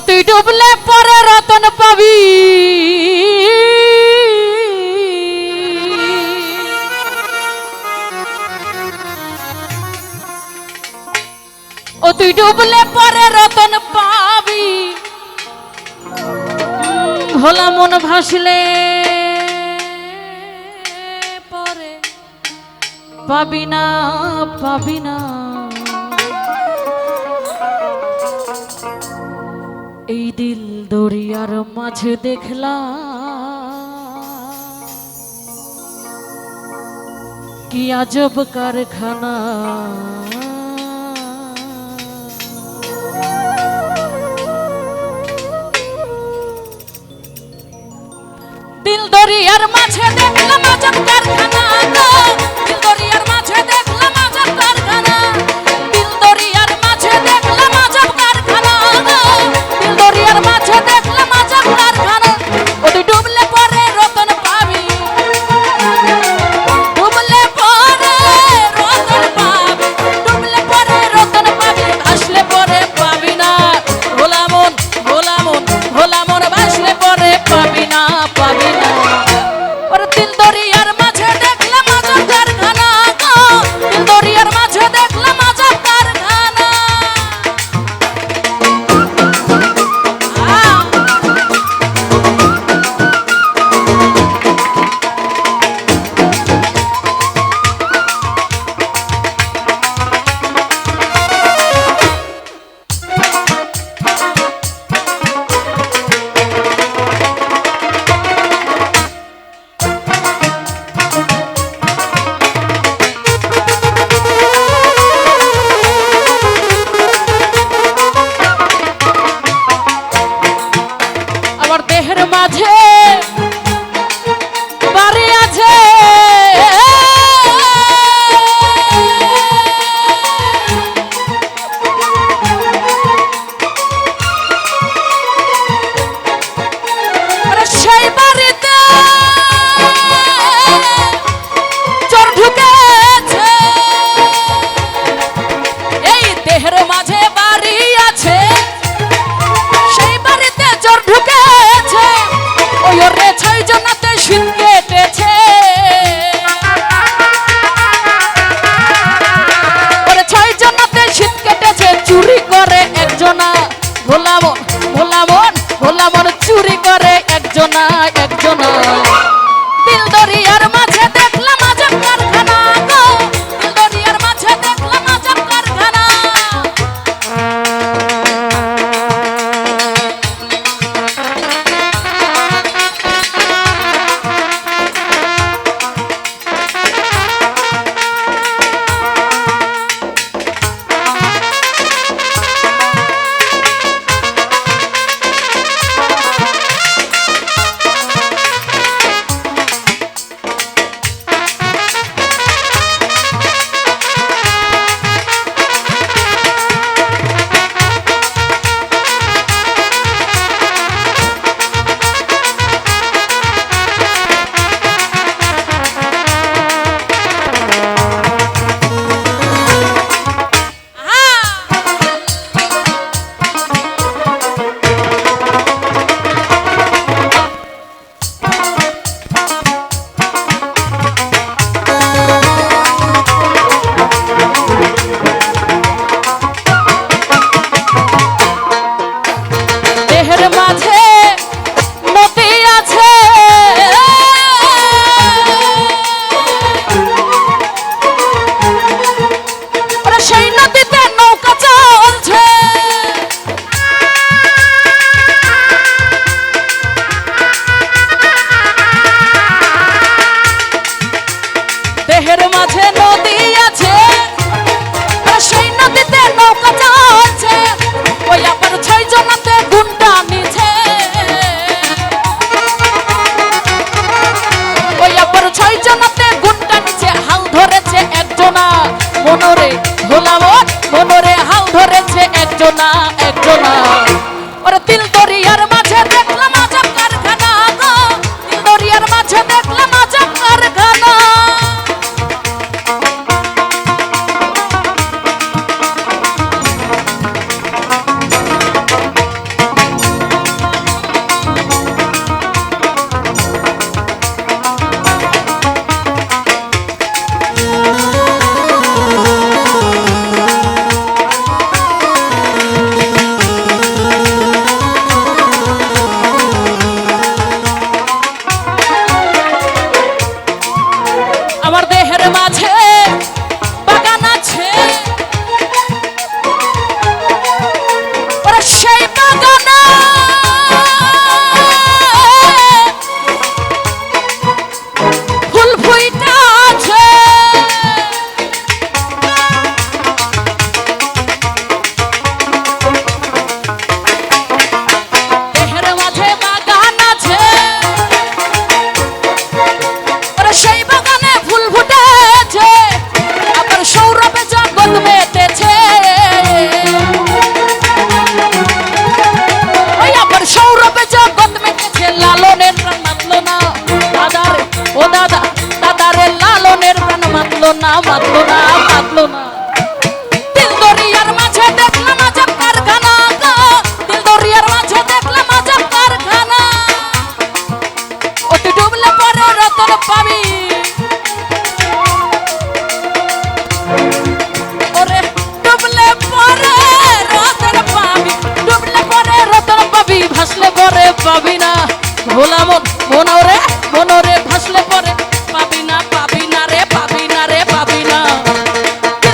তুই ডুবলে পরে রতন পাবি, ও তুই ডুবলে পরে রতন পাবি, ভোলা মন ভাসলে পরে পাবি না, পাবি না। এই দিল দরিয়ার মাঝে দেখলাম কি আজব কারখানা, দিল দরিয়ার মাঝে দেখলাম আজব কারখানা, দিল দরিয়ার মাঝে দেখলাম আজব কারখানা, দিল দরিয়ার মাঝে দেখলাম আজব কারখানা, দিল দরিয়ার মাঝে দেখলাম আজব কারখানা। ও তুই ডুবলে পরে রতন পাবি, ডুবলে পরে রতন পাবি, ডুবলে পরে রতন পাবি, ভাসলে পরে পাবি না। ভোলা মন, ভোলা মন, ভোলা মন ভাসলে পরে পাবি না, পাবি না। ওরে দিল দরিয়ার মাঝে দেখলাম আজব কারখানা, দিল দরিয়ার মাঝে দেখলাম আজব কারখানা। আমার দেহের মাঝে বাড়ি আছে, সেই বাড়িতে চোর ঢুকেছে। এই দেহের মাঝে বাড়ি আছে, সেই বাড়িতে চোর ঢুকেছে। ওই ওরে 6 জনাতে শীত কেটেছে, ওরে 6 জনাতে শীত কেটেছে। চুরি করে একজনা, ভোলা মন, ভোলা মন, ভোলা মন চুরি করে একজনা, একজনা। দিল দরিয়ার মাঝে দেখলাম আজব কারখানা, দিল দরিয়ার মাঝে দেখলাম আজব কারখানা। দেহের মাঝে নদী আছে, ওরে সেই নদীতে নৌকা চলছে। দেহের মাঝে নদী আছে, ওরে সেই নদীতে নৌকা চলছে। ওই আবার 6 জনাতে গুন্ডা নিছে, ওই আবার 6 জনাতে গুন্ডা নিছে। হাল ধরেছে একজনা, মনরে ভোলা মন, মনরে হাল ধরেছে একজনা, একজনা। ওরে দিল দরিয়ার মাঝে দেখলাম আজব কারখানা, দিল দরিয়ার মাঝে দেখলাম আজব কারখানা। ভোলা মন মনোরে মনোরে ভাসলে পরে পাবি না রে পাবি না রে পাবি না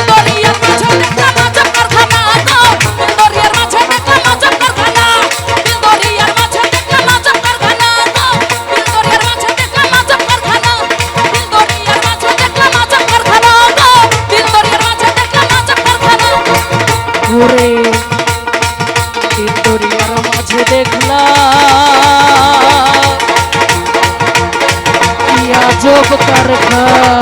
দরিয়ার মাঝে দেখলাম আজব কারখানা গো দরিয়ার মাঝে দেখলাম আজব কারখানা দরিয়ার মাঝে দেখলাম আজব কারখানা গো দরিয়ার মাঝে দেখলাম আজব কারখানা দরিয়ার মাঝে দেখলাম আজব কারখানা গো দরিয়ার মাঝে দেখলাম আজব কারখানা ওরে দরিয়ার মাঝে দেখলাম আজব কারখানা